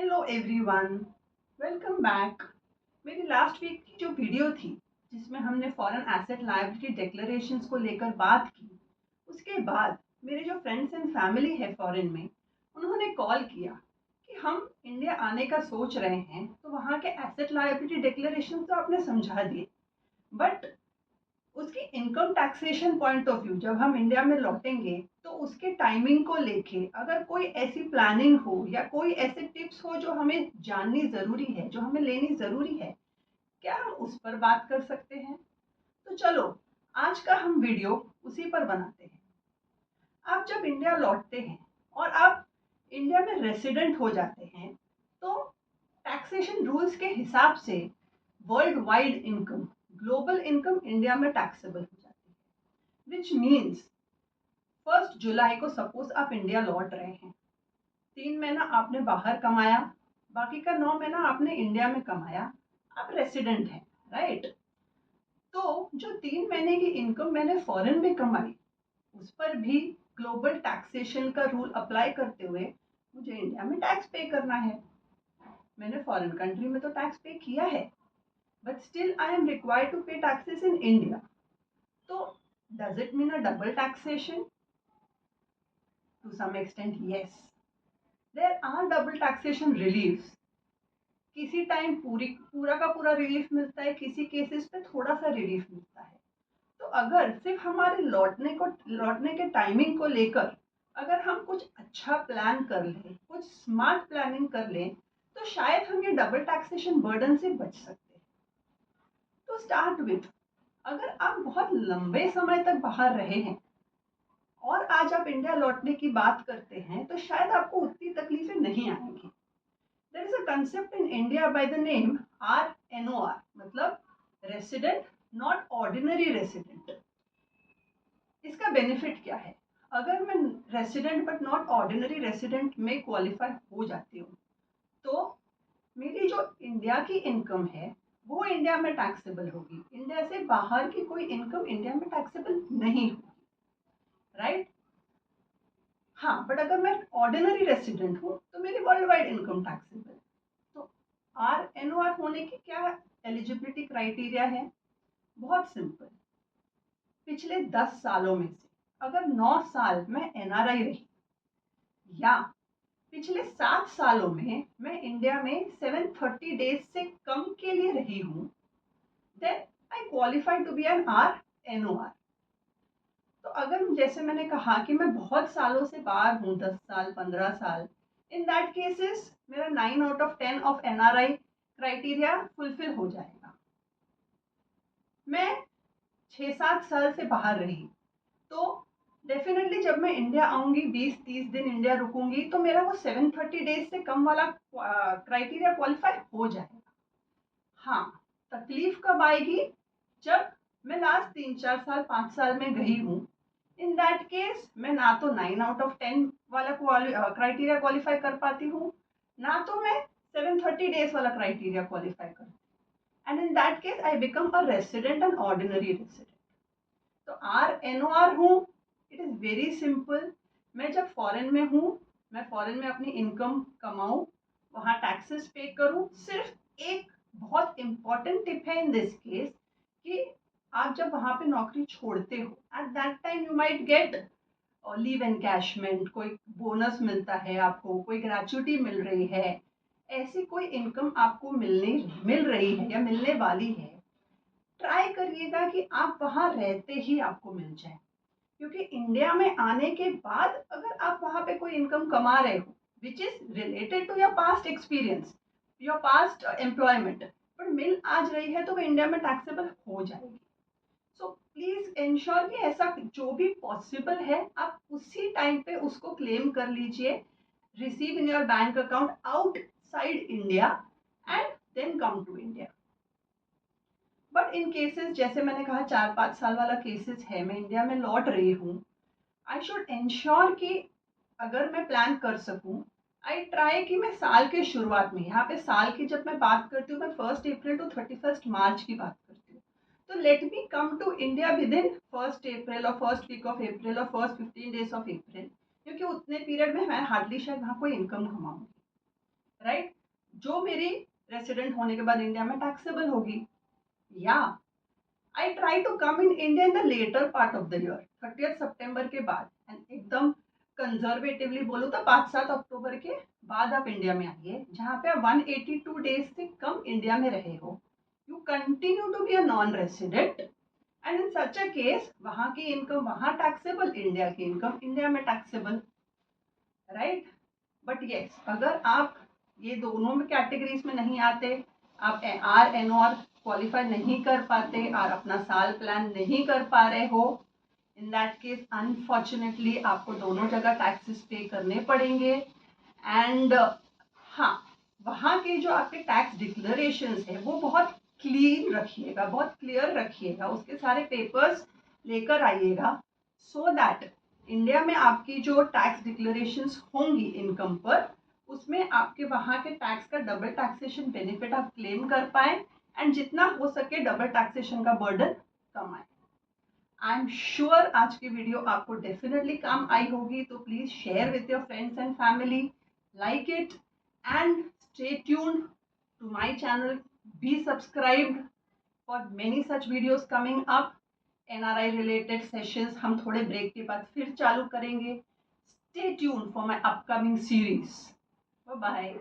Hello everyone, welcome back. मेरी last week की जो वीडियो थी जिसमें हमने फॉरेन एसेट लायबिलिटी डिक्लेरेशंस को लेकर बात की, उसके बाद मेरे जो फ्रेंड्स एंड फैमिली है फॉरेन में, उन्होंने कॉल किया कि हम इंडिया आने का सोच रहे हैं, तो वहाँ के एसेट लायबिलिटी डिक्लेरेशन तो आपने समझा दिए, बट उसकी income taxation point of view जब हम इंडिया में लौटेंगे तो उसके टाइमिंग को लेके अगर कोई ऐसी प्लानिंग हो या कोई ऐसे टिप्स हो जो हमें जाननी ज़रूरी है, जो हमें लेनी ज़रूरी है, क्या हम उस पर बात कर सकते हैं? तो चलो आज का हम वीडियो उसी पर बनाते हैं। आप जब इंडिया लौटते हैं और आप इंडिया में रेसिडेंट हो जाते हैं तो टैक्सेशन रूल्स के हिसाब से world wide income, global income India में टैक्सेबल हो जाती है, विच मीन्स 1 जुलाई को सपोज आप इंडिया लौट रहे हैं, 3 महीना आपने बाहर कमाया, बाकी का 9 महीना आपने इंडिया में कमाया, आप रेसिडेंट हैं, राइट? तो जो 3 महीने की इनकम मैंने फॉरेन में कमाई, उस पर भी ग्लोबल टैक्सेशन का रूल अप्लाई करते हुए मुझे इंडिया में टैक्स पे करना है। मैंने फॉरेन कंट्री में तो टैक्स पे किया है, but still I am required to pay taxes in India. तो does it mean a double taxation? To some extent yes, there are double taxation reliefs. किसी टाइम पूरा का पूरा रिलीफ मिलता है, किसी केसेस पे थोड़ा सा रिलीफ मिलता है। तो अगर सिर्फ हमारे लौटने के टाइमिंग को लेकर अगर हम कुछ अच्छा प्लान कर लें, कुछ स्मार्ट प्लानिंग कर लें, तो शायद हम ये डबल टैक्सेशन बर्डन से बच सकते हैं। तो स्टार्ट विथ, अगर आप बहुत लंबे समय तक बाहर रहे हैं और आज आप इंडिया लौटने की बात करते हैं, तो शायद आपको उतनी तकलीफें नहीं आएंगी। There is a concept in India by the name RNOR, मतलब रेसिडेंट नॉट ऑर्डिनरी रेसिडेंट। इसका बेनिफिट क्या है? अगर मैं resident but not ordinary resident में क्वालिफाई हो जाती हूँ, तो मेरी जो इंडिया की इनकम है वो इंडिया में टैक्सेबल होगी, इंडिया से बाहर की कोई इनकम इंडिया में टैक्सेबल नहीं होगी, राइट? हाँ, बट अगर मैं ऑर्डिनरी रेसिडेंट हूँ तो मेरी वर्ल्ड वाइड इनकम टैक्सेबल। तो RNOR होने की क्या एलिजिबिलिटी क्राइटेरिया है? बहुत सिंपल। पिछले 10 सालों में से अगर 9 साल मैं NRI रही, या पिछले 7 सालों में मैं इंडिया में 730 डेज से कम के लिए रही हूँ, then I qualify to be an RNOR। तो अगर जैसे मैंने कहा कि मैं बहुत सालों से बाहर हूँ, 10 साल 15 साल, इन दैट केसेस मेरा 9 out of 10 of NRI criteria fulfil हो जाएगा। मैं 6-7 साल से बाहर रही, तो डेफिनेटली जब मैं इंडिया आऊंगी, 20-30 दिन इंडिया रुकूंगी, तो मेरा वो 730 डेज से कम वाला क्राइटेरिया क्वालिफाई हो जाएगा। हाँ, तकलीफ कब आएगी? जब मैं लास्ट 3-4 साल 5 साल में गई हूँ, इन दैट केस मैं ना तो 9 आउट ऑफ 10 वाला क्राइटेरिया क्वालिफाई कर पाती हूँ, ना तो मैं 730 डेज वाला क्राइटेरिया क्वालिफाई कर, and in that case I become a resident and ordinary resident. तो RNOR हूँ, इट इज़ वेरी सिंपल। मैं जब फॉरेन में हूँ, मैं फॉरेन में अपनी इनकम कमाऊँ, वहाँ टैक्सेस पे करूँ। सिर्फ एक बहुत इंपॉर्टेंट टिप है इन दिस केस कि आप जब वहाँ पे नौकरी छोड़ते हो, at that time you might get leave encashment, कोई बोनस मिलता है आपको, कोई ग्रेचुइटी मिल रही है, ऐसी कोई इनकम आपको मिल रही है या मिलने वाली है, ट्राई करिएगा कि आप वहाँ रहते ही आपको मिल जाए। क्योंकि इंडिया में आने के बाद अगर आप वहाँ पे कोई इनकम कमा रहे हो which is related to your past experience, your past employment, पर मिल आज रही है, तो वो इंडिया में टैक्सेबल हो जाएगी। सो प्लीज इंश्योर कि ऐसा जो भी पॉसिबल है आप उसी टाइम पे उसको क्लेम कर लीजिए, receive in your bank account outside India, and then come to India. But in cases जैसे मैंने कहा 4-5 साल वाला केसेस है, मैं इंडिया में लौट रही हूँ, आई शुड इंश्योर कि अगर मैं प्लान कर सकूँ, आई ट्राई कि मैं साल के शुरुआत में, यहाँ पे साल की जब मैं बात करती हूँ, मैं 1 अप्रैल टू 31 मार्च की बात करती हूँ, तो let me come to India within 1 अप्रैल और फर्स्ट वीक ऑफ अप्रैल और फर्स्ट 15 डेज ऑफ अप्रैल, क्योंकि उतने पीरियड में मैं हार्डली शायद वहाँ कोई इनकम कमाऊंगी, राइट? जो मेरी रेसिडेंट होने के बाद इंडिया में टैक्सेबल होगी। या I try to come in India in the latter part of the year, 30 सितंबर के बाद, एंड एकदम कंजर्वेटिवली बोलूँ तो 5-7 अक्टूबर के बाद आप इंडिया में आइए, जहाँ पे आप 182 डेज से कम इंडिया में रहे हो। You continue to be a non resident, and in such a case वहाँ की इनकम वहाँ टैक्सेबल, इंडिया की इनकम इंडिया में टैक्सेबल, राइट। बट यस, अगर आप ये दोनों में कैटेगरीज में नहीं आते, आप RNOR क्वालिफाई नहीं कर पाते और अपना साल प्लान नहीं कर पा रहे हो, इन दैट केस अनफॉर्चुनेटली आपको दोनों जगह टैक्सेस पे करने पड़ेंगे। एंड हाँ, वहाँ के जो आपके टैक्स डिक्लेरेशंस है वो बहुत क्लीन रखिएगा, बहुत क्लियर रखिएगा, उसके सारे पेपर्स लेकर आइएगा, सो दैट इंडिया में आपकी जो टैक्स डिक्लेरेशंस होंगी इनकम पर, उसमें आपके वहाँ के टैक्स का डबल टैक्सेशन बेनिफिट आप क्लेम कर पाए, एंड जितना हो सके डबल टैक्सेशन का बर्डन कम आए। आई एम श्योर आज की वीडियो आपको डेफिनेटली काम आई होगी, तो please share with your friends and family, like it, and stay tuned to my channel, be subscribed for many such videos coming up. NRI related sessions हम थोड़े break के बाद फिर चालू करेंगे। Stay tuned for my upcoming series. Bye bye.